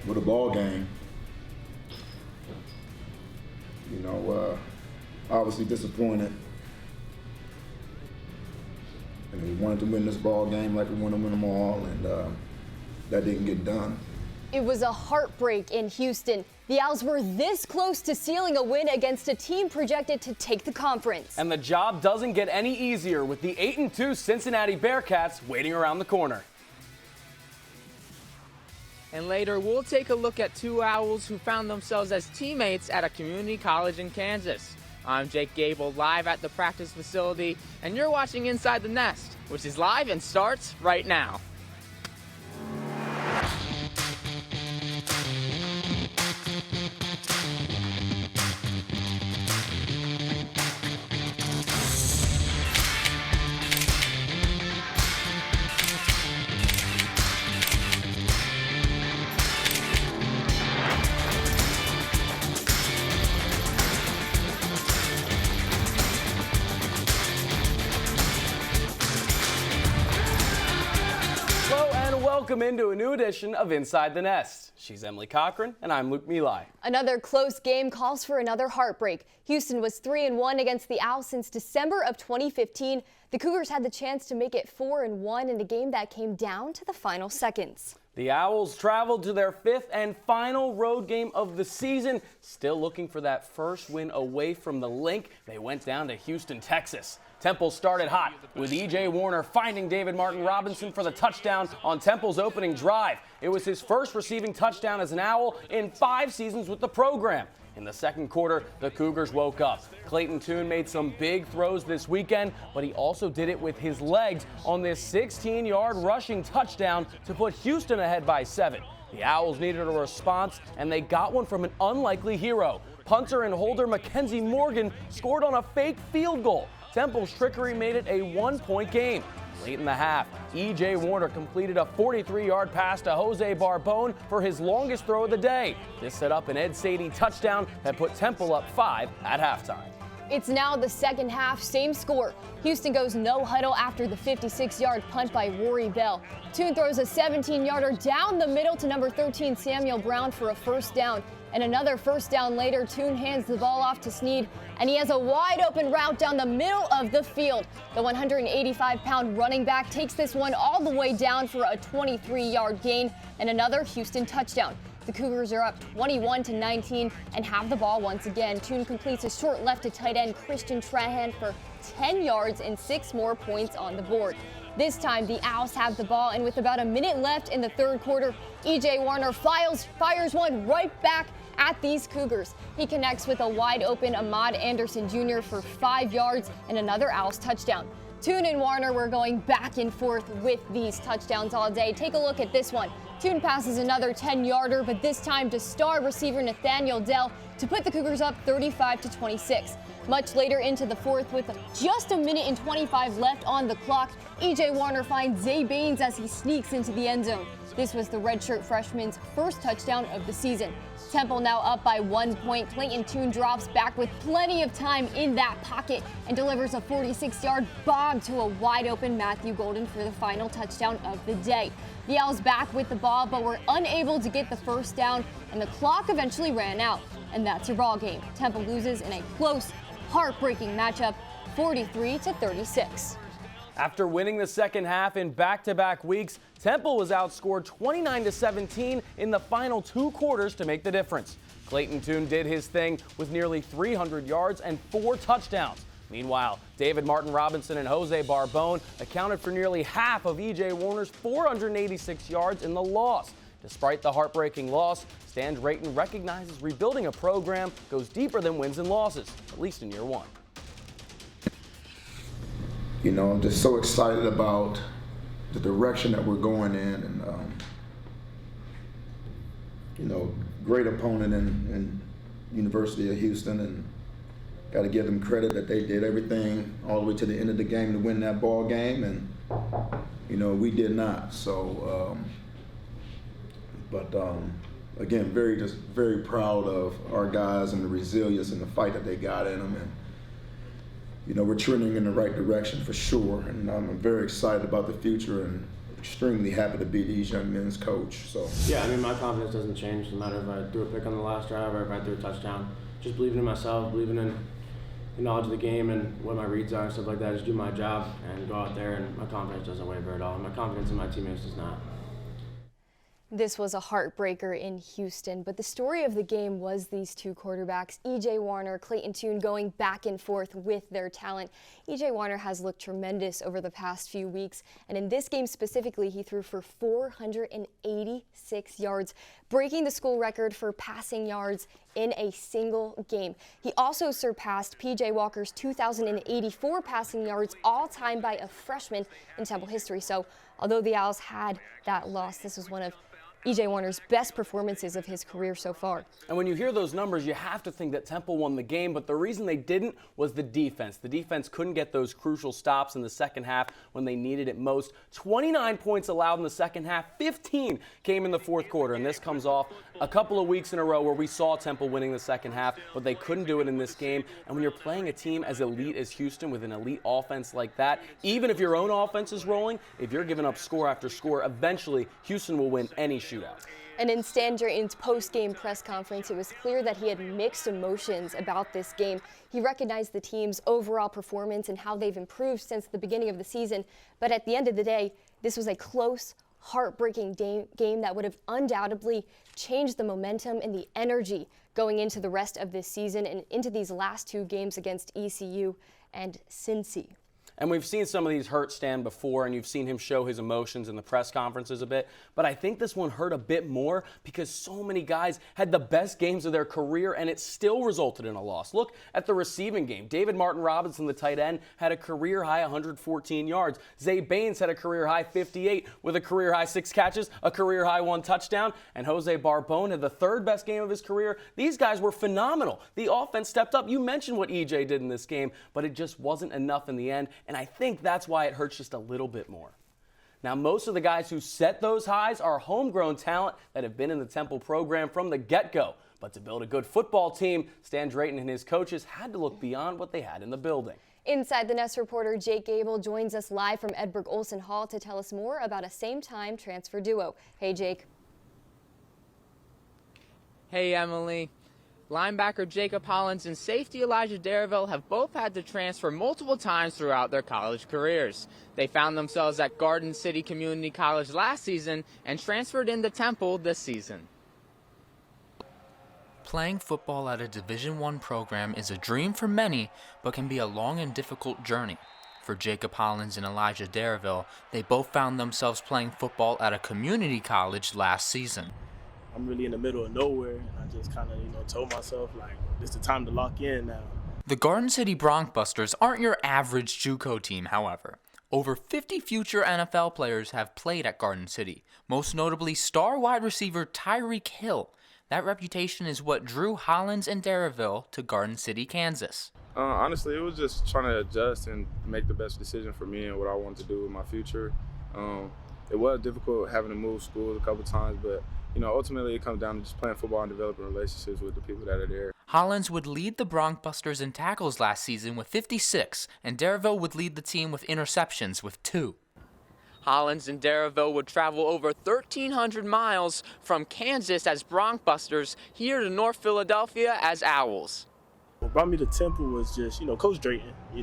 with a ball game. Obviously disappointed. And we wanted to win this ball game like we want to win them all, and that didn't get done. It was a heartbreak in Houston. The Owls were this close to sealing a win against a team projected to take the conference. And the job doesn't get any easier with the 8-2 Cincinnati Bearcats waiting around the corner. And later, we'll take a look at two Owls who found themselves as teammates at a community college in Kansas. I'm Jake Gable, live at the practice facility, and you're watching Inside the Nest, which is live and starts right now. Welcome into a new edition of Inside the Nest. She's Emilie Cochran, and I'm Emilie. Another close game calls for another heartbreak. Houston was 3-1 against the Owls since December of 2015. The Cougars had the chance to make it 4-1 in a game that came down to the final seconds. The Owls traveled to their fifth and final road game of the season, still looking for that first win away from the Link. They went down to Houston, Texas. Temple started hot with E.J. Warner finding David Martin Robinson for the touchdown on Temple's opening drive. It was his first receiving touchdown as an Owl in 5 seasons with the program. In the second quarter, the Cougars woke up. Clayton Tune made some big throws this weekend, but he also did it with his legs on this 16-yard rushing touchdown to put Houston ahead by 7. The Owls needed a response, and they got one from an unlikely hero. Punter and holder Mackenzie Morgan scored on a fake field goal. Temple's trickery made it a 1-point game. Late in the half, E.J. Warner completed a 43-yard pass to Jose Barbone for his longest throw of the day. This set up an Ed Sadie touchdown that put Temple up 5 at halftime. It's now the second half, same score. Houston goes no huddle after the 56-yard punt by Rory Bell. Tune throws a 17-yarder down the middle to number 13 Samuel Brown for a first down. And another first down later, Tune hands the ball off to Snead, and he has a wide open route down the middle of the field. The 185-pound running back takes this one all the way down for a 23-yard gain and another Houston touchdown. The Cougars are up 21-19 and have the ball once again. Tune completes a short left to tight end Christian Trahan for 10 yards and 6 more points on the board. This time, the Owls have the ball, and with about a minute left in the third quarter, E.J. Warner fires one right back at these Cougars. He connects with a wide-open Ahmad Anderson Jr. for 5 yards and another Owls touchdown. Tune and Warner were going back and forth with these touchdowns all day. Take a look at this one. Tune passes another 10-yarder, but this time to star receiver Nathaniel Dell to put the Cougars up 35-26. Much later into the fourth, with just a minute and 25 left on the clock, E.J. Warner finds Zay Baines as he sneaks into the end zone. This was the redshirt freshman's first touchdown of the season. Temple now up by 1 point. Clayton Tune drops back with plenty of time in that pocket and delivers a 46-yard bomb to a wide-open Matthew Golden for the final touchdown of the day. The Owls back with the ball, but were unable to get the first down, and the clock eventually ran out. And that's your ball game. Temple loses in a close, heartbreaking matchup, 43-36. After winning the second half in back-to-back weeks, Temple was outscored 29-17 in the final 2 quarters to make the difference. Clayton Tune did his thing with nearly 300 yards and 4 touchdowns. Meanwhile, David Martin Robinson and Jose Barbone accounted for nearly half of E.J. Warner's 486 yards in the loss. Despite the heartbreaking loss, Stan Drayton recognizes rebuilding a program goes deeper than wins and losses, at least in year 1. I'm just so excited about the direction that we're going in, and great opponent in University of Houston, and got to give them credit that they did everything all the way to the end of the game to win that ball game, and we did not. So, again, very proud of our guys and the resilience and the fight that they got in them, and we're trending in the right direction for sure, and I'm very excited about the future and extremely happy to be these young men's coach. So yeah, I mean, my confidence doesn't change no matter if I threw a pick on the last drive or if I threw a touchdown. Just believing in myself, believing in the knowledge of the game and what my reads are and stuff like that. Just do my job and go out there, and my confidence doesn't waver at all. My confidence in my teammates does not. This was a heartbreaker in Houston, but the story of the game was these two quarterbacks, E.J. Warner, Clayton Tune, going back and forth with their talent. E.J. Warner has looked tremendous over the past few weeks, and in this game specifically, he threw for 486 yards, breaking the school record for passing yards in a single game. He also surpassed P.J. Walker's 2,084 passing yards all-time by a freshman in Temple history. So although the Owls had that loss, this was one of E.J. Warner's best performances of his career so far. And when you hear those numbers, you have to think that Temple won the game, but the reason they didn't was the defense. The defense couldn't get those crucial stops in the second half when they needed it most. 29 points allowed in the second half, 15 came in the fourth quarter, and this comes off a couple of weeks in a row where we saw Temple winning the second half, but they couldn't do it in this game. And when you're playing a team as elite as Houston with an elite offense like that, even if your own offense is rolling, if you're giving up score after score, eventually Houston will win any shootout. And in Stan Drayton's post-game press conference, it was clear that he had mixed emotions about this game. He recognized the team's overall performance and how they've improved since the beginning of the season. But at the end of the day, this was a close, heartbreaking game that would have undoubtedly changed the momentum and the energy going into the rest of this season and into these last two games against ECU and Cincy. And we've seen some of these hurt Stan before, and you've seen him show his emotions in the press conferences a bit. But I think this one hurt a bit more because so many guys had the best games of their career, and it still resulted in a loss. Look at the receiving game. David Martin Robinson, the tight end, had a career-high 114 yards. Zay Baines had a career-high 58 with a career-high 6 catches, a career-high 1 touchdown. And Jose Barbone had the third best game of his career. These guys were phenomenal. The offense stepped up. You mentioned what EJ did in this game, but it just wasn't enough in the end. And I think that's why it hurts just a little bit more. Now, most of the guys who set those highs are homegrown talent that have been in the Temple program from the get-go. But to build a good football team, Stan Drayton and his coaches had to look beyond what they had in the building. Inside the Nest reporter Jake Gable joins us live from Edberg Olson Hall to tell us more about a same-time transfer duo. Hey, Jake. Hey, Emily. Linebacker Jacob Hollins and safety Elijah Darreville have both had to transfer multiple times throughout their college careers. They found themselves at Garden City Community College last season and transferred into Temple this season. Playing football at a Division I program is a dream for many, but can be a long and difficult journey. For Jacob Hollins and Elijah Darreville, they both found themselves playing football at a community college last season. I'm really in the middle of nowhere, and I just kind of, told myself, like, this is the time to lock in now. The Garden City Broncbusters aren't your average JUCO team, however. Over 50 future NFL players have played at Garden City, most notably star wide receiver Tyreek Hill. That reputation is what drew Hollins and Darreville to Garden City, Kansas. Honestly, it was just trying to adjust and make the best decision for me and what I wanted to do with my future. It was difficult having to move schools a couple times, but ultimately it comes down to just playing football and developing relationships with the people that are there. Hollins would lead the Broncbusters in tackles last season with 56, and Darreville would lead the team with interceptions with 2. Hollins and Darreville would travel over 1,300 miles from Kansas as Broncbusters here to North Philadelphia as Owls. What brought me to Temple was just, Coach Drayton. He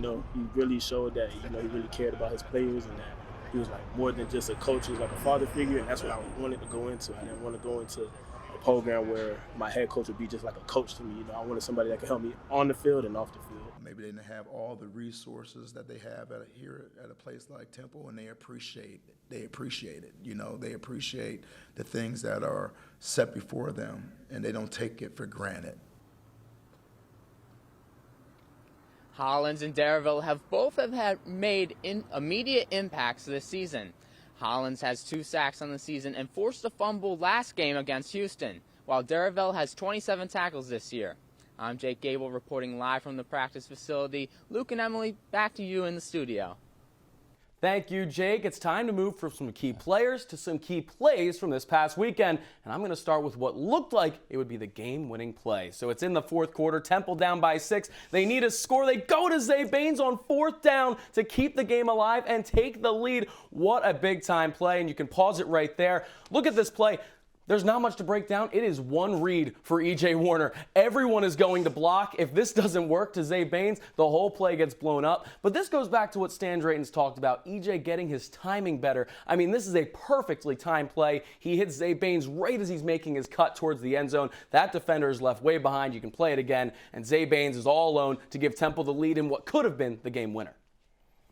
really showed that, he really cared about his players and that he was like more than just a coach. He was like a father figure, and that's what I wanted to go into. I didn't want to go into a program where my head coach would be just like a coach to me. I wanted somebody that could help me on the field and off the field. Maybe they didn't have all the resources that they have here at a place like Temple, and they appreciate it. They appreciate it. They appreciate the things that are set before them, and they don't take it for granted. Hollins and Darreville have both made immediate impacts this season. Hollins has 2 sacks on the season and forced a fumble last game against Houston, while Darreville has 27 tackles this year. I'm Jake Gable reporting live from the practice facility. Luke and Emily, back to you in the studio. Thank you, Jake. It's time to move from some key players to some key plays from this past weekend. And I'm going to start with what looked like it would be the game-winning play. So it's in the fourth quarter. Temple down by 6. They need a score. They go to Zay Baines on 4th down to keep the game alive and take the lead. What a big-time play. And you can pause it right there. Look at this play. There's not much to break down. It is one read for E.J. Warner. Everyone is going to block. If this doesn't work to Zay Baines, the whole play gets blown up. But this goes back to what Stan Drayton's talked about, E.J. getting his timing better. I mean, this is a perfectly timed play. He hits Zay Baines right as he's making his cut towards the end zone. That defender is left way behind. You can play it again. And Zay Baines is all alone to give Temple the lead in what could have been the game winner.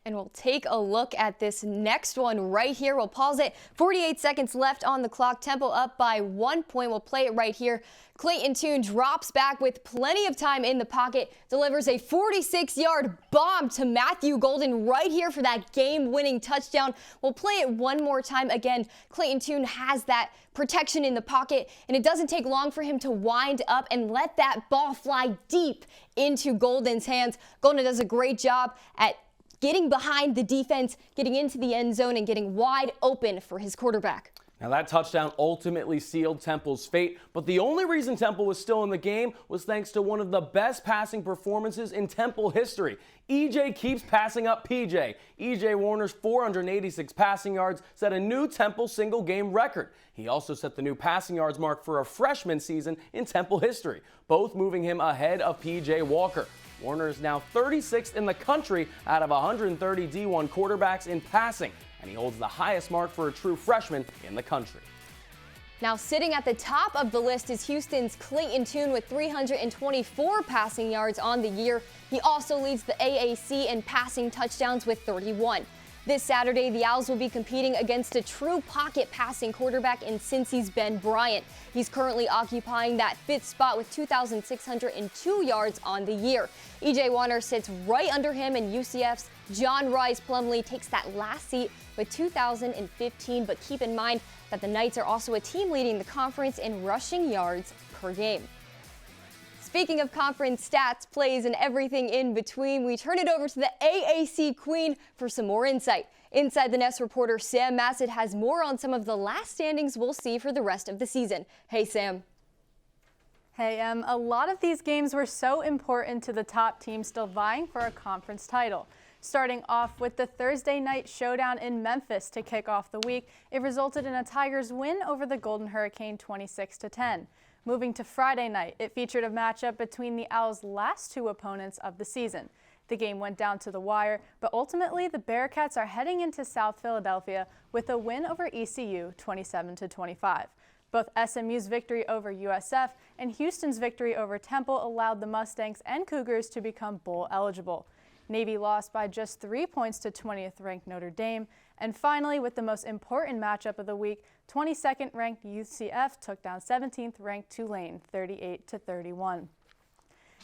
And we'll take a look at this next one right here. We'll pause it. 48 seconds left on the clock. Temple up by 1 point. We'll play it right here. Clayton Tune drops back with plenty of time in the pocket, delivers a 46-yard bomb to Matthew Golden right here for that game-winning touchdown. We'll play it one more time. Again, Clayton Tune has that protection in the pocket, and it doesn't take long for him to wind up and let that ball fly deep into Golden's hands. Golden does a great job at getting behind the defense, getting into the end zone, and getting wide open for his quarterback. Now that touchdown ultimately sealed Temple's fate, but the only reason Temple was still in the game was thanks to one of the best passing performances in Temple history. EJ keeps passing up PJ. EJ Warner's 486 passing yards set a new Temple single game record. He also set the new passing yards mark for a freshman season in Temple history, both moving him ahead of PJ Walker. Warner is now 36th in the country out of 130 D1 quarterbacks in passing, and he holds the highest mark for a true freshman in the country. Now sitting at the top of the list is Houston's Clayton Tune with 324 passing yards on the year. He also leads the AAC in passing touchdowns with 31. This Saturday, the Owls will be competing against a true pocket passing quarterback in Cincy's Ben Bryant. He's currently occupying that 5th spot with 2,602 yards on the year. E.J. Warner sits right under him, and UCF's John Rice Plumlee takes that last seat with 2,015. But keep in mind that the Knights are also a team leading the conference in rushing yards per game. Speaking of conference stats, plays, and everything in between, we turn it over to the AAC Queen for some more insight. Inside the Nest reporter Sam Massett has more on some of the last standings we'll see for the rest of the season. Hey, Sam. Hey, a lot of these games were so important to the top team still vying for a conference title. Starting off with the Thursday night showdown in Memphis to kick off the week, it resulted in a Tigers win over the Golden Hurricane 26-10. Moving to Friday night, it featured a matchup between the Owls' last 2 opponents of the season. The game went down to the wire, but ultimately the Bearcats are heading into South Philadelphia with a win over ECU 27-25. Both SMU's victory over USF and Houston's victory over Temple allowed the Mustangs and Cougars to become bowl eligible. Navy lost by just 3 points to 20th-ranked Notre Dame. And finally, with the most important matchup of the week, 22nd-ranked UCF took down 17th-ranked Tulane 38-31.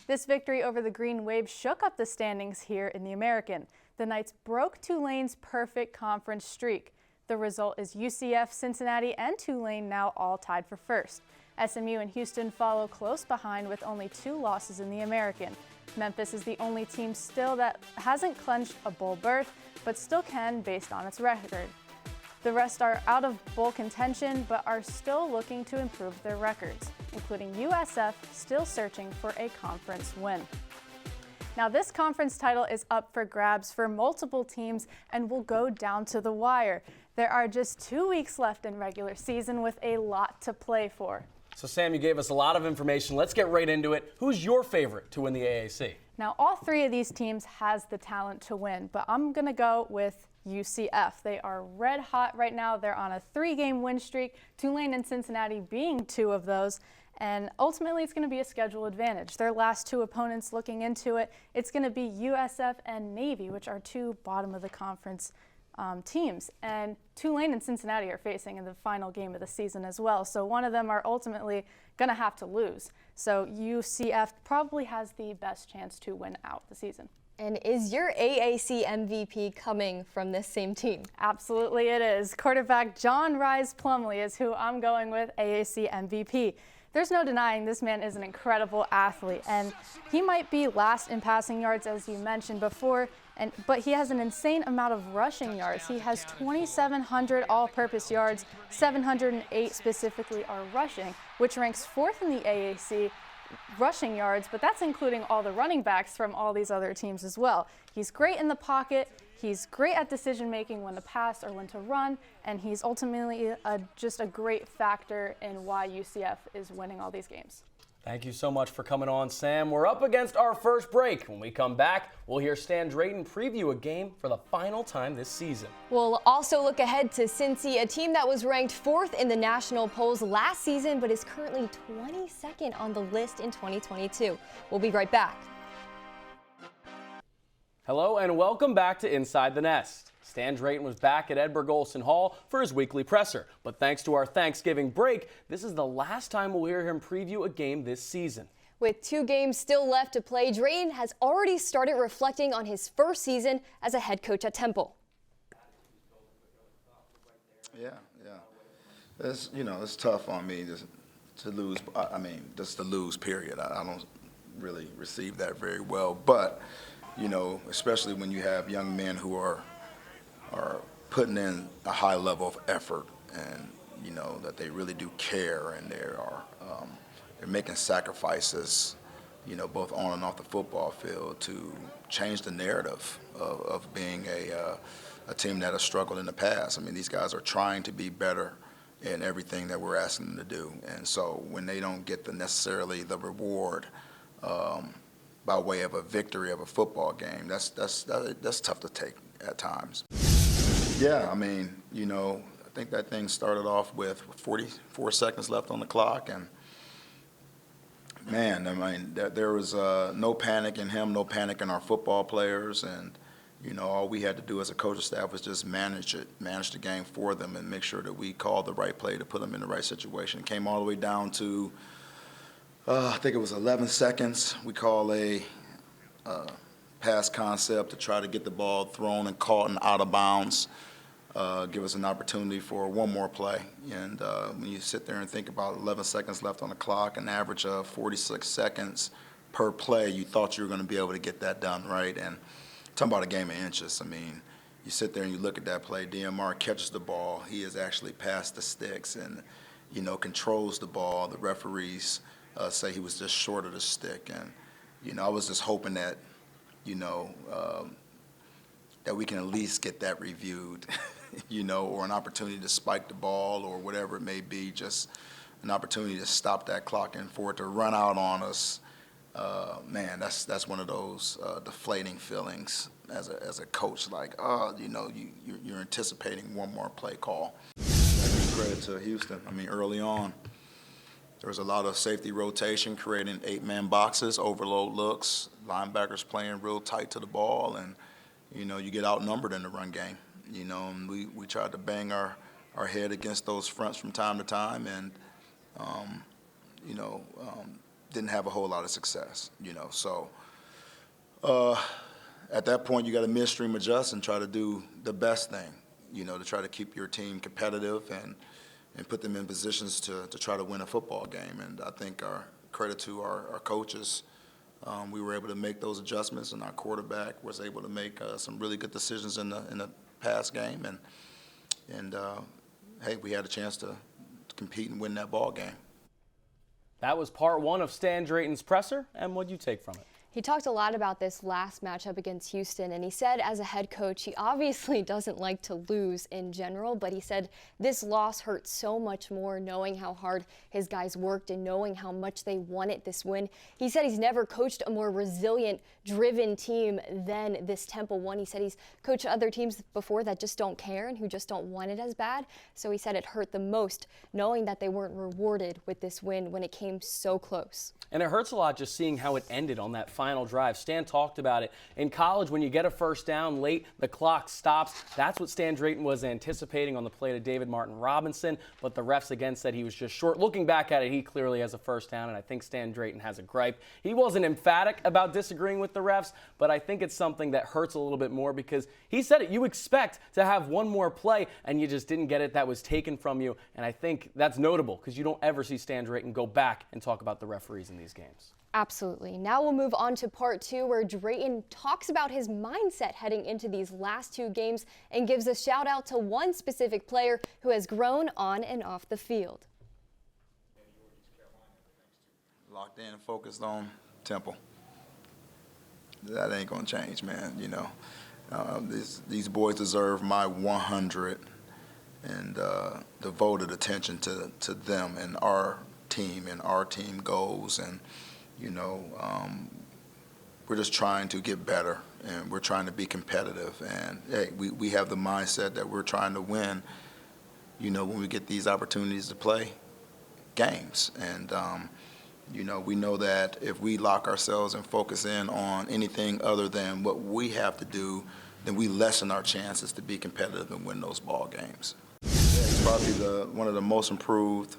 This victory over the Green Wave shook up the standings here in the American. The Knights broke Tulane's perfect conference streak. The result is UCF, Cincinnati, and Tulane now all tied for first. SMU and Houston follow close behind with only 2 losses in the American. Memphis is the only team still that hasn't clinched a bowl berth, but still can based on its record. The rest are out of bowl contention, but are still looking to improve their records, including USF still searching for a conference win. Now this conference title is up for grabs for multiple teams and will go down to the wire. There are just 2 weeks left in regular season with a lot to play for. So Sam, you gave us a lot of information. Let's get right into it. Who's your favorite to win the AAC? Now all 3 of these teams has the talent to win, but I'm going to go with UCF. They are red hot right now. They're on a 3-game win streak, Tulane and Cincinnati being 2 of those. And ultimately, it's going to be a schedule advantage. Their last 2 opponents looking into it, it's going to be USF and Navy, which are 2 bottom of the conference teams. And Tulane and Cincinnati are facing in the final game of the season as well. So one of them are ultimately going to have to lose. So UCF probably has the best chance to win out the season. And is your AAC MVP coming from this same team? Absolutely it is. Quarterback John Rice Plumlee is who I'm going with AAC MVP. There's no denying this man is an incredible athlete, and he might be last in passing yards, as you mentioned before. But he has an insane amount of rushing yards. He has 2,700 all-purpose yards, 708 specifically are rushing, which ranks 4th in the AAC rushing yards, but that's including all the running backs from all these other teams as well. He's great in the pocket. He's great at decision-making when to pass or when to run, and he's ultimately just a great factor in why UCF is winning all these games. Thank you so much for coming on, Sam. We're up against our first break. When we come back, we'll hear Stan Drayton preview a game for the final time this season. We'll also look ahead to Cincy, a team that was ranked 4th in the national polls last season, but is currently 22nd on the list in 2022. We'll be right back. Hello and welcome back to Inside the Nest. Stan Drayton was back at Edberg Olson Hall for his weekly presser, but thanks to our Thanksgiving break, this is the last time we'll hear him preview a game this season. With 2 games still left to play, Drayton has already started reflecting on his first season as a head coach at Temple. Yeah. It's tough on me to lose. I mean, just to lose, period. I don't really receive that very well, but especially when you have young men who are putting in a high level of effort, and that they really do care, and they're making sacrifices, both on and off the football field to change the narrative of being a team that has struggled in the past. I mean, these guys are trying to be better in everything that we're asking them to do, and so when they don't get necessarily the reward by way of a victory of a football game, that's tough to take at times. Yeah, I mean, I think that thing started off with 44 seconds left on the clock, and man, I mean, there was no panic in him, no panic in our football players, and all we had to do as a coaching staff was just manage the game for them, and make sure that we called the right play to put them in the right situation. It came all the way down to I think it was 11 seconds. We call a pass concept to try to get the ball thrown and caught and out of bounds, give us an opportunity for one more play. And when you sit there and think about 11 seconds left on the clock, an average of 46 seconds per play, you thought you were going to be able to get that done, right? And talking about a game of inches, I mean, you sit there and you look at that play, DMR catches the ball, he is actually past the sticks and, controls the ball. The referees say he was just short of the stick. And, I was just hoping that, that we can at least get that reviewed, or an opportunity to spike the ball or whatever it may be, just an opportunity to stop that clock and for it to run out on us. Man, that's one of those deflating feelings as a coach, like, you're anticipating one more play call. I give credit to Houston. I mean, early on, there was a lot of safety rotation, creating 8-man boxes, overload looks, linebackers playing real tight to the ball, and, you get outnumbered in the run game. And we tried to bang our head against those fronts from time to time, and, didn't have a whole lot of success, So at that point, you got to midstream adjust and try to do the best thing, to try to keep your team competitive and put them in positions to try to win a football game. And I think our credit to our coaches, we were able to make those adjustments, and our quarterback was able to make some really good decisions in the past game. And hey, we had a chance to compete and win that ball game. That was part 1 of Stan Drayton's presser, and what'd you take from it? He talked a lot about this last matchup against Houston, and he said as a head coach, he obviously doesn't like to lose in general, but he said this loss hurt so much more knowing how hard his guys worked and knowing how much they wanted this win. He said he's never coached a more resilient, driven team than this Temple one. He said he's coached other teams before that just don't care and who just don't want it as bad. So he said it hurt the most knowing that they weren't rewarded with this win when it came so close. And it hurts a lot just seeing how it ended on that final drive. Stan talked about it. In college, when you get a first down late, the clock stops. That's what Stan Drayton was anticipating on the play to David Martin Robinson, but the refs again said he was just short. Looking back at it, he clearly has a first down, and I think Stan Drayton has a gripe. He wasn't emphatic about disagreeing with the refs, but I think it's something that hurts a little bit more because he said it. You expect to have one more play, and you just didn't get it. That was taken from you, and I think that's notable because you don't ever see Stan Drayton go back and talk about the referees in these games. Absolutely. Now we'll move on to part 2, where Drayton talks about his mindset heading into these last 2 games and gives a shout out to one specific player who has grown on and off the field. Locked in and focused on Temple. That ain't gonna change, man. You know, these boys deserve my 100 and devoted attention to them and our team goals, and you know, we're just trying to get better and we're trying to be competitive, and hey, we have the mindset that we're trying to win, you know, when we get these opportunities to play games. And you know, we know that if we lock ourselves and focus in on anything other than what we have to do, then we lessen our chances to be competitive and win those ball games. He's probably one of the most improved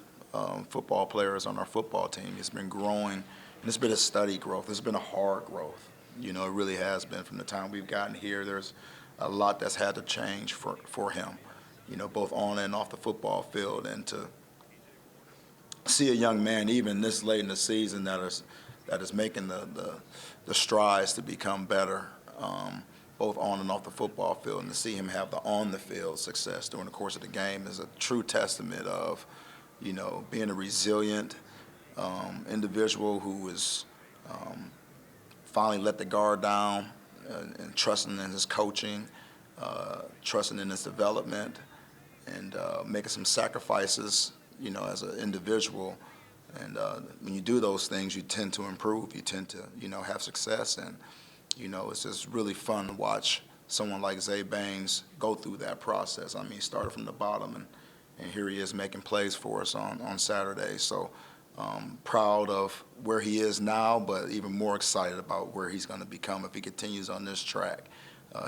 football players on our football team. He's been growing, and it's been a steady growth. It's been a hard growth. You know, it really has been. From the time we've gotten here, there's a lot that's had to change for him, you know, both on and off the football field. And to see a young man even this late in the season that is making the strides to become better, both on and off the football field, and to see him have the on-the-field success during the course of the game is a true testament of, you know, being a resilient individual who is finally let the guard down and trusting in his coaching, trusting in his development, and making some sacrifices, you know, as an individual. And when you do those things, you tend to improve. You tend to, you know, have success. And, you know, it's just really fun to watch someone like Zay Baines go through that process. I mean, he started from the bottom, and here he is making plays for us on Saturday. So proud of where he is now, but even more excited about where he's going to become. If he continues on this track,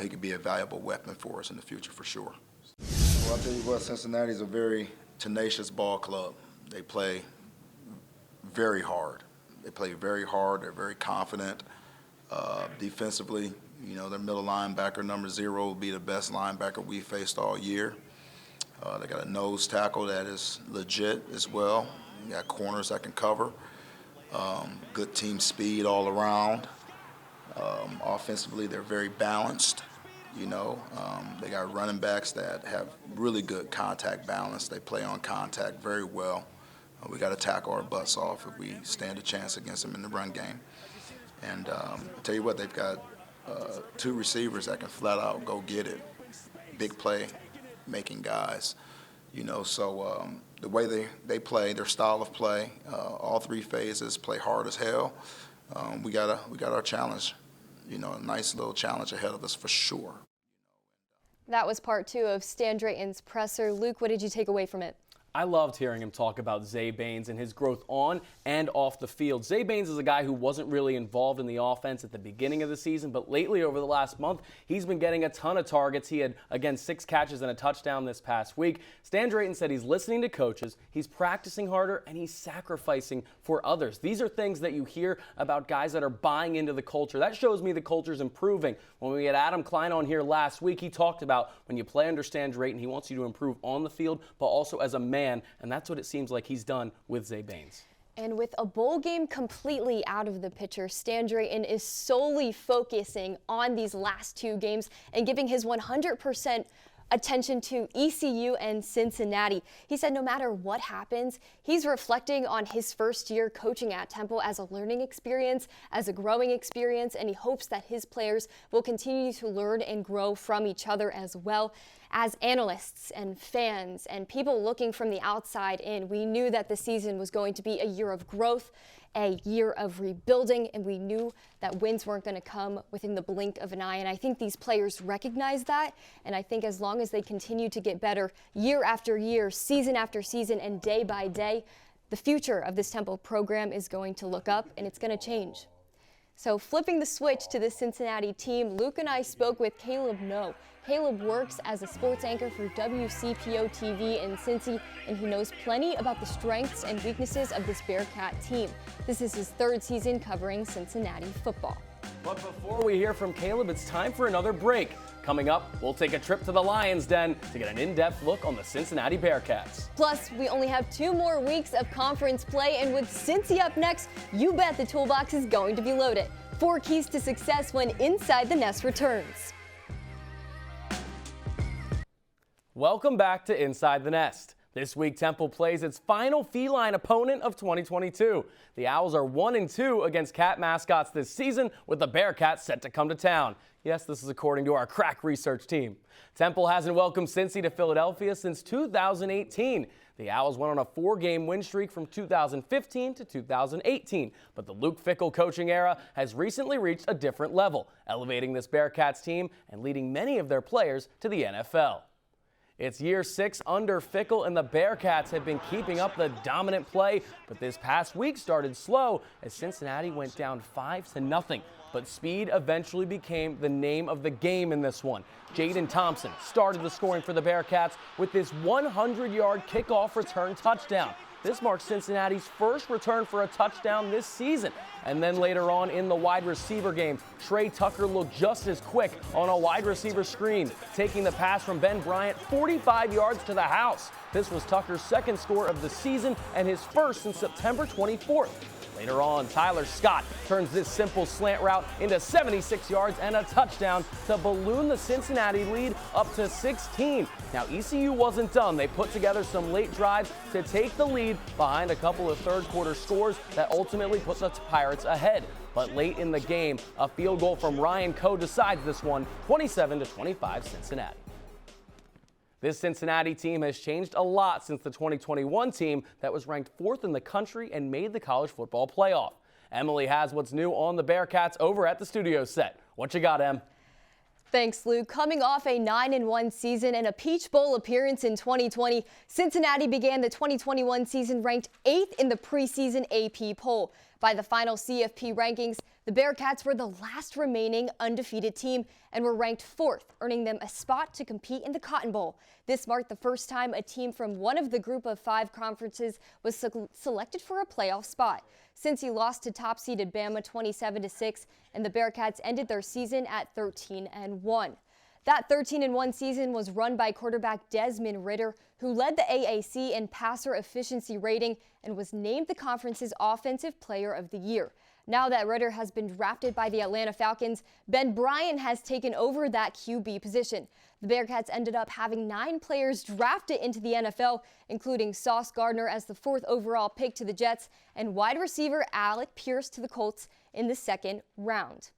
he could be a valuable weapon for us in the future for sure. Well, I'll tell you what, Cincinnati's a very tenacious ball club. They play very hard. They play very hard. They're very confident. Defensively, you know, their middle linebacker, number 0, will be the best linebacker we faced all year. They got a nose tackle that is legit as well. They got corners that can cover. Good team speed all around. Offensively, they're very balanced. You know, they got running backs that have really good contact balance. They play on contact very well. We got to tackle our butts off if we stand a chance against them in the run game. And I'll tell you what, they've got 2 receivers that can flat out go get it. Big play making guys. You know, so the way they play, their style of play, all 3 phases, play hard as hell. We got our challenge, you know, a nice little challenge ahead of us for sure. That was part 2 of Stan Drayton's presser. Luke, what did you take away from it? I loved hearing him talk about Zay Baines and his growth on and off the field. Zay Baines is a guy who wasn't really involved in the offense at the beginning of the season, but lately over the last month, he's been getting a ton of targets. He had, again, 6 catches and a touchdown this past week. Stan Drayton said he's listening to coaches, he's practicing harder, and he's sacrificing for others. These are things that you hear about guys that are buying into the culture. That shows me the culture's improving. When we had Adam Klein on here last week, he talked about when you play under Stan Drayton, he wants you to improve on the field, but also as a man. And that's what it seems like he's done with Zay Baines. And with a bowl game completely out of the picture, Stan Drayton is solely focusing on these last 2 games and giving his 100% attention to ECU and Cincinnati. He said no matter what happens, he's reflecting on his first year coaching at Temple as a learning experience, as a growing experience, and he hopes that his players will continue to learn and grow from each other as well. As analysts and fans and people looking from the outside in, we knew that the season was going to be a year of growth, a year of rebuilding, and we knew that wins weren't going to come within the blink of an eye. And I think these players recognize that, and I think as long as they continue to get better year after year, season after season, and day by day, the future of this Temple program is going to look up, and it's going to change. So flipping the switch to the Cincinnati team, Luke and I spoke with Caleb No. Caleb works as a sports anchor for WCPO TV in Cincy, and he knows plenty about the strengths and weaknesses of this Bearcat team. This is his 3rd season covering Cincinnati football. But before we hear from Caleb, it's time for another break. Coming up, we'll take a trip to the Lions' Den to get an in-depth look on the Cincinnati Bearcats. Plus, we only have 2 more weeks of conference play, and with Cincy up next, you bet the toolbox is going to be loaded. 4 keys to success when Inside the Nest returns. Welcome back to Inside the Nest. This week, Temple plays its final feline opponent of 2022. The Owls are 1-2 against cat mascots this season, with the Bearcats set to come to town. Yes, this is according to our crack research team. Temple hasn't welcomed Cincy to Philadelphia since 2018. The Owls went on a 4-game win streak from 2015 to 2018, but the Luke Fickell coaching era has recently reached a different level, elevating this Bearcats team and leading many of their players to the NFL. It's year 6 under Fickell, and the Bearcats have been keeping up the dominant play, but this past week started slow as Cincinnati went down 5-0. But speed eventually became the name of the game in this one. Jaden Thompson started the scoring for the Bearcats with this 100-yard kickoff return touchdown. This marks Cincinnati's first return for a touchdown this season. And then later on in the wide receiver game, Trey Tucker looked just as quick on a wide receiver screen, taking the pass from Ben Bryant 45 yards to the house. This was Tucker's second score of the season and his first since September 24th. Later on, Tyler Scott turns this simple slant route into 76 yards and a touchdown to balloon the Cincinnati lead up to 16. Now, ECU wasn't done. They put together some late drives to take the lead behind a couple of third-quarter scores that ultimately put the Pirates ahead. But late in the game, a field goal from Ryan Coe decides this one, 27-25 Cincinnati. This Cincinnati team has changed a lot since the 2021 team that was ranked 4th in the country and made the college football playoff. Emilie has what's new on the Bearcats over at the studio set. What you got, Em? Thanks, Luke. Coming off a 9-1 season and a Peach Bowl appearance in 2020, Cincinnati began the 2021 season ranked 8th in the preseason AP poll. By the final CFP rankings, the Bearcats were the last remaining undefeated team and were ranked 4th, earning them a spot to compete in the Cotton Bowl. This marked the first time a team from one of the group of 5 conferences was selected for a playoff spot. Since he lost to top-seeded Bama 27-6, and the Bearcats ended their season at 13-1. That 13-1 season was run by quarterback Desmond Ridder, who led the AAC in passer efficiency rating and was named the conference's Offensive Player of the Year. Now that Ridder has been drafted by the Atlanta Falcons, Ben Bryant has taken over that QB position. The Bearcats ended up having 9 players drafted into the NFL, including Sauce Gardner as the 4th overall pick to the Jets and wide receiver Alec Pierce to the Colts in the 2nd round.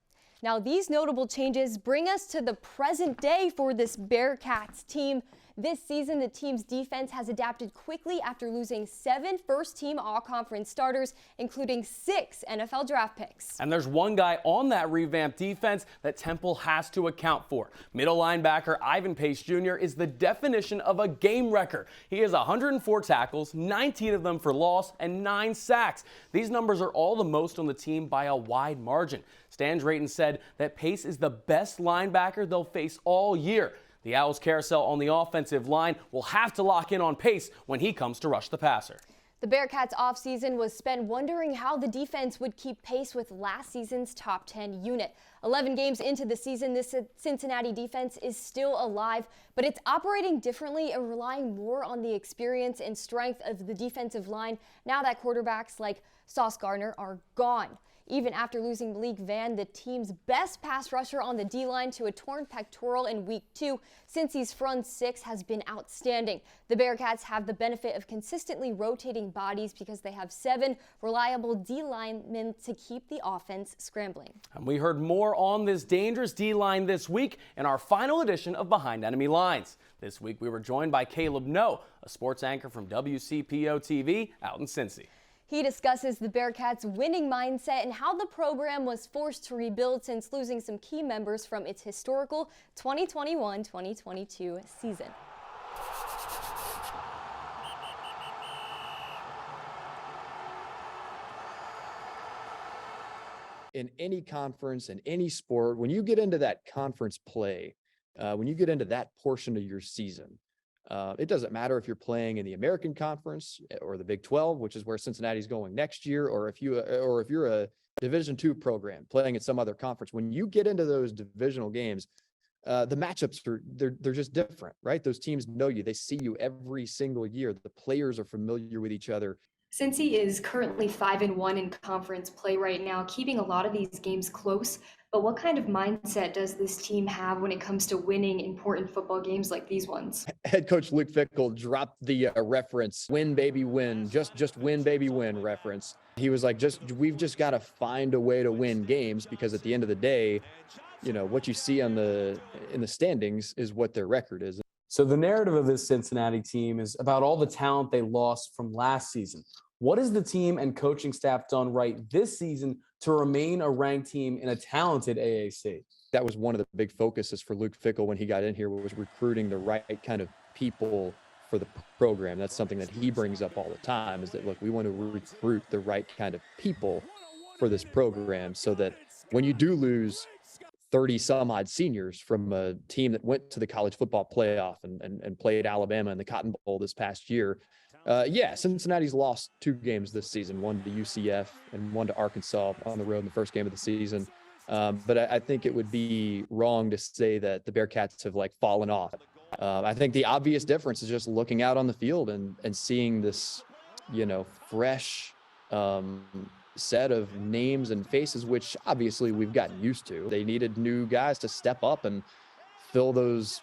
Now, these notable changes bring us to the present day for this Bearcats team. This season, the team's defense has adapted quickly after losing 7 first-team all-conference starters, including 6 NFL draft picks. And there's one guy on that revamped defense that Temple has to account for. Middle linebacker Ivan Pace Jr. is the definition of a game wrecker. He has 104 tackles, 19 of them for loss, and 9 sacks. These numbers are all the most on the team by a wide margin. Stan Drayton said that Pace is the best linebacker they'll face all year. The Owls' carousel on the offensive line will have to lock in on Pace when he comes to rush the passer. The Bearcats' offseason was spent wondering how the defense would keep pace with last season's top 10 unit. 11 games into the season, this Cincinnati defense is still alive, but it's operating differently and relying more on the experience and strength of the defensive line now that quarterbacks like Sauce Gardner are gone. Even after losing Malik Vann, the team's best pass rusher on the D-line, to a torn pectoral in Week 2, Cincy's front 6 has been outstanding. The Bearcats have the benefit of consistently rotating bodies because they have 7 reliable D-linemen to keep the offense scrambling. And we heard more on this dangerous D-line this week in our final edition of Behind Enemy Lines. This week we were joined by Caleb No, a sports anchor from WCPO-TV out in Cincy. He discusses the Bearcats' winning mindset and how the program was forced to rebuild since losing some key members from its historical 2021-2022 season. In any conference, in any sport, when you get into that conference play, when you get into that portion of your season, it doesn't matter if you're playing in the American Conference or the Big 12, which is where Cincinnati's going next year, or if you're a Division II program playing at some other conference. When you get into those divisional games, the matchups they're just different, right? Those teams know you. They see you every single year. The players are familiar with each other. Cincy is currently 5-1 in conference play right now, keeping a lot of these games close. But what kind of mindset does this team have when it comes to winning important football games like these ones? Head coach Luke Fickell dropped the reference, win, baby, win, just win, baby, win reference. He was like, we've just got to find a way to win games, because at the end of the day, what you see in the standings is what their record is. So the narrative of this Cincinnati team is about all the talent they lost from last season. What has the team and coaching staff done right this season to remain a ranked team in a talented AAC? That was one of the big focuses for Luke Fickell when he got in here, was recruiting the right kind of people for the program. That's something that he brings up all the time, is that, look, we want to recruit the right kind of people for this program, so that when you do lose 30 some odd seniors from a team that went to the college football playoff and played Alabama in the Cotton Bowl this past year. Cincinnati's lost 2 games this season, one to UCF and one to Arkansas on the road in the first game of the season. But I think it would be wrong to say that the Bearcats have fallen off. I think the obvious difference is just looking out on the field and seeing this, fresh, set of names and faces, which obviously we've gotten used to. They needed new guys to step up and fill those,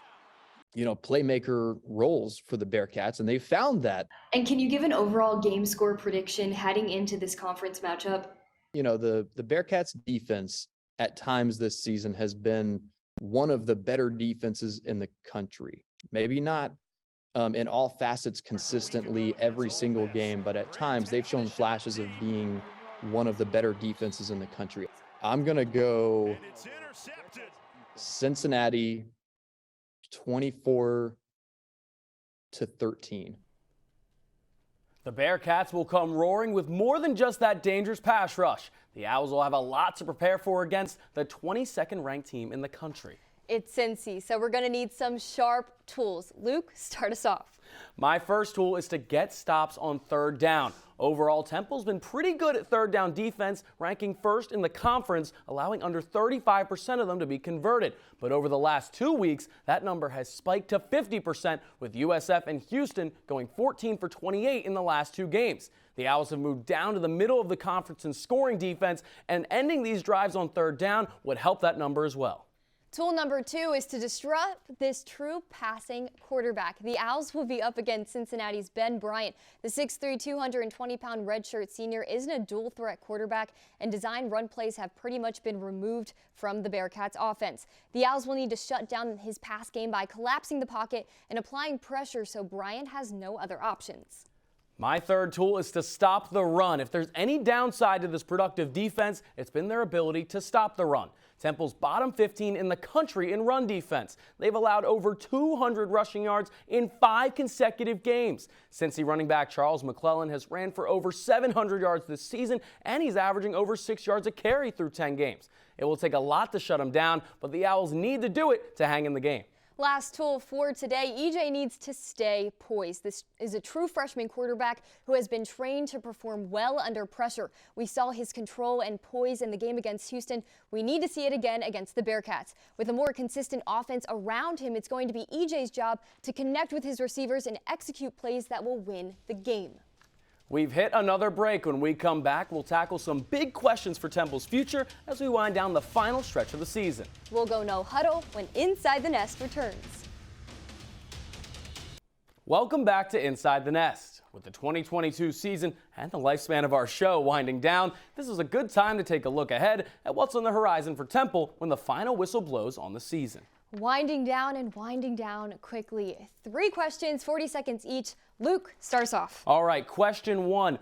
playmaker roles for the Bearcats, and they found that. And can you give an overall game score prediction heading into this conference matchup? The Bearcats defense at times this season has been one of the better defenses in the country. Maybe not in all facets consistently every single game, but at times they've shown flashes of being one of the better defenses in the country. I'm going to go Cincinnati 24-13. The Bearcats will come roaring with more than just that dangerous pass rush. The Owls will have a lot to prepare for against the 22nd ranked team in the country. It's Cincy, so we're going to need some sharp tools. Luke, start us off. My first tool is to get stops on third down. Overall, Temple's been pretty good at third down defense, ranking first in the conference, allowing under 35% of them to be converted. But over the last 2 weeks, that number has spiked to 50%, with USF and Houston going 14 for 28 in the last 2 games. The Owls have moved down to the middle of the conference in scoring defense, and ending these drives on third down would help that number as well. Tool number 2 is to disrupt this true passing quarterback. The Owls will be up against Cincinnati's Ben Bryant. The 6'3", 220-pound redshirt senior isn't a dual-threat quarterback, and design run plays have pretty much been removed from the Bearcats' offense. The Owls will need to shut down his pass game by collapsing the pocket and applying pressure, so Bryant has no other options. My third tool is to stop the run. If there's any downside to this productive defense, it's been their ability to stop the run. Temple's bottom 15 in the country in run defense. They've allowed over 200 rushing yards in 5 consecutive games. Cincy running back Charles McClellan has ran for over 700 yards this season, and he's averaging over 6 yards a carry through 10 games. It will take a lot to shut him down, but the Owls need to do it to hang in the game. Last tool for today, EJ needs to stay poised. This is a true freshman quarterback who has been trained to perform well under pressure. We saw his control and poise in the game against Houston. We need to see it again against the Bearcats. With a more consistent offense around him, it's going to be EJ's job to connect with his receivers and execute plays that will win the game. We've hit another break. When we come back, we'll tackle some big questions for Temple's future as we wind down the final stretch of the season. We'll go no huddle when Inside the Nest returns. Welcome back to Inside the Nest. With the 2022 season and the lifespan of our show winding down, this is a good time to take a look ahead at what's on the horizon for Temple when the final whistle blows on the season. Winding down quickly. 3 questions, 40 seconds each. Luke, start us off. All right, question 1.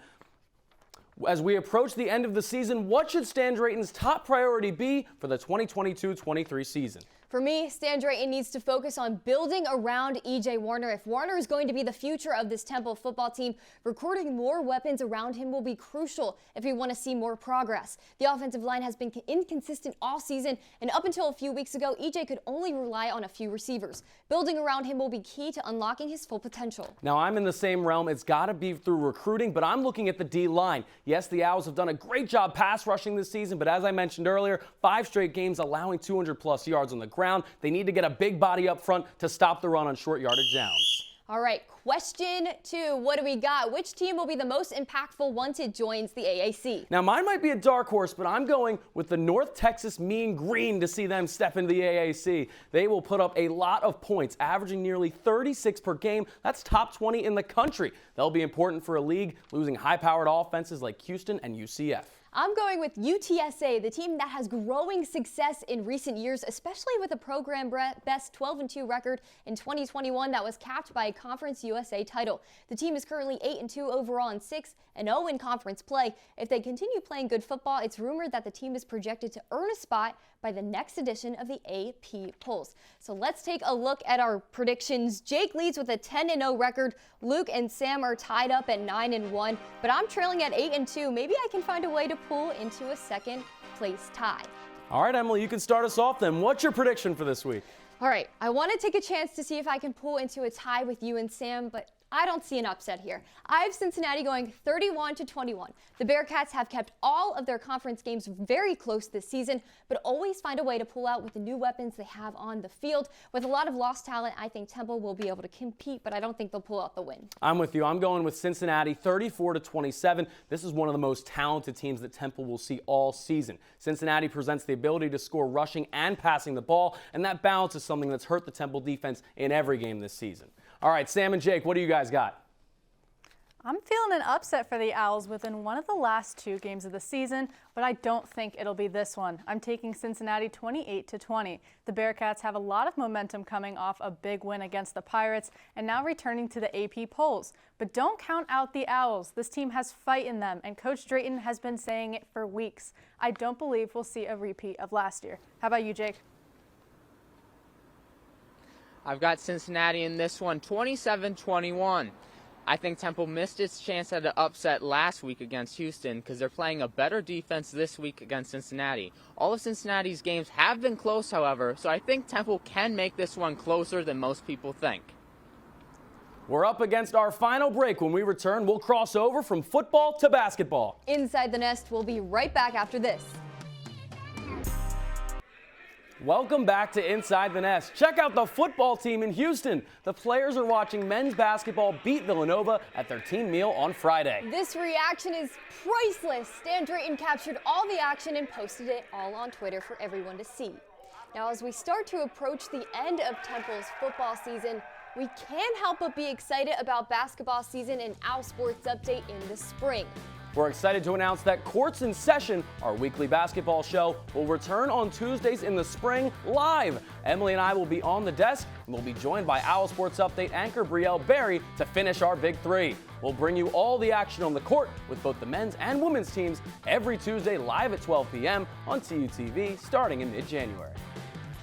As we approach the end of the season, what should Stan Drayton's top priority be for the 2022-23 season? For me, Stan Drayton needs to focus on building around EJ Warner. If Warner is going to be the future of this Temple football team, recruiting more weapons around him will be crucial if we want to see more progress. The offensive line has been inconsistent all season, and up until a few weeks ago, EJ could only rely on a few receivers. Building around him will be key to unlocking his full potential. Now, I'm in the same realm. It's got to be through recruiting, but I'm looking at the D-line. Yes, the Owls have done a great job pass rushing this season, but as I mentioned earlier, 5 straight games allowing 200-plus yards on the crown. They need to get a big body up front to stop the run on short yardage downs. All right, question 2. What do we got? Which team will be the most impactful once it joins the AAC? Now, mine might be a dark horse, but I'm going with the North Texas Mean Green to see them step into the AAC. They will put up a lot of points, averaging nearly 36 per game. That's top 20 in the country. They'll be important for a league losing high-powered offenses like Houston and UCF. I'm going with UTSA, the team that has growing success in recent years, especially with a program best 12-2 record in 2021 that was capped by a Conference USA title. The team is currently 8-2 overall and 6-0 in conference play. If they continue playing good football, it's rumored that the team is projected to earn a spot by the next edition of the AP polls. So let's take a look at our predictions. Jake leads with a 10-0 record. Luke and Sam are tied up at 9-1, but I'm trailing at 8-2. Maybe I can find a way to pull into a second place tie. All right, Emily, you can start us off then. What's your prediction for this week? All right, I want to take a chance to see if I can pull into a tie with you and Sam, but I don't see an upset here. I have Cincinnati going 31-21. The Bearcats have kept all of their conference games very close this season, but always find a way to pull out with the new weapons they have on the field. With a lot of lost talent, I think Temple will be able to compete, but I don't think they'll pull out the win. I'm with you. I'm going with Cincinnati 34-27. This is one of the most talented teams that Temple will see all season. Cincinnati presents the ability to score rushing and passing the ball, and that balance is something that's hurt the Temple defense in every game this season. All right, Sam and Jake, what do you guys got? I'm feeling an upset for the Owls within one of the last 2 games of the season, but I don't think it'll be this one. I'm taking Cincinnati 28-20. The Bearcats have a lot of momentum coming off a big win against the Pirates and now returning to the AP polls. But don't count out the Owls. This team has fight in them, and Coach Drayton has been saying it for weeks. I don't believe we'll see a repeat of last year. How about you, Jake? I've got Cincinnati in this one, 27-21. I think Temple missed its chance at an upset last week against Houston because they're playing a better defense this week against Cincinnati. All of Cincinnati's games have been close, however, so I think Temple can make this one closer than most people think. We're up against our final break. When we return, we'll cross over from football to basketball. Inside the Nest, we'll be right back after this. Welcome back to Inside the Nest. Check out the football team in Houston. The players are watching men's basketball beat Villanova at their team meal on Friday. This reaction is priceless. Stan Drayton captured all the action and posted it all on Twitter for everyone to see. Now, as we start to approach the end of Temple's football season, we can't help but be excited about basketball season and Owl Sports Update in the spring. We're excited to announce that Courts in Session, our weekly basketball show, will return on Tuesdays in the spring live. Emily and I will be on the desk, and we'll be joined by Owl Sports Update anchor Brielle Berry to finish our Big Three. We'll bring you all the action on the court with both the men's and women's teams every Tuesday live at 12 p.m. on TUTV starting in mid-January.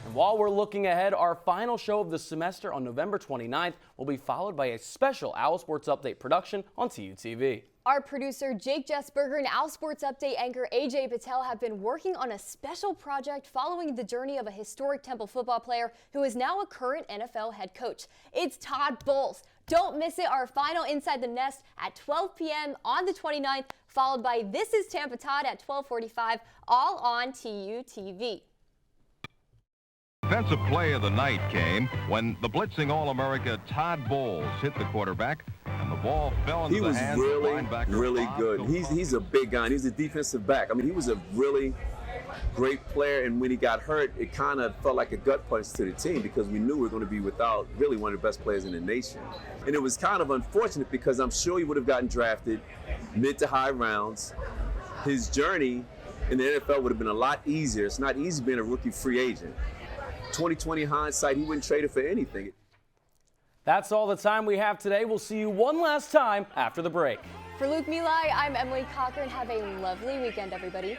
And while we're looking ahead, our final show of the semester on November 29th will be followed by a special Owl Sports Update production on TUTV. Our producer Jake Jessberger and Owl Sports Update anchor AJ Patel have been working on a special project following the journey of a historic Temple football player who is now a current NFL head coach. It's Todd Bowles. Don't miss it, our final Inside the Nest at 12 p.m. on the 29th, followed by This is Tampa Todd at 12:45, all on TUTV. Defensive play of the night came when the blitzing All-America Todd Bowles hit the quarterback and the ball fell into the hands of linebacker. Really good. He's a big guy. He's a defensive back. I mean, he was a really great player, and when he got hurt, it kind of felt like a gut punch to the team because we knew we were going to be without really one of the best players in the nation. And it was kind of unfortunate because I'm sure he would have gotten drafted mid to high rounds. His journey in the NFL would have been a lot easier. It's not easy being a rookie free agent. 2020 hindsight, he wouldn't trade it for anything. That's all the time we have today. We'll see you one last time after the break. For Luke Emilie, I'm Emilie Cochran. Have a lovely weekend, everybody.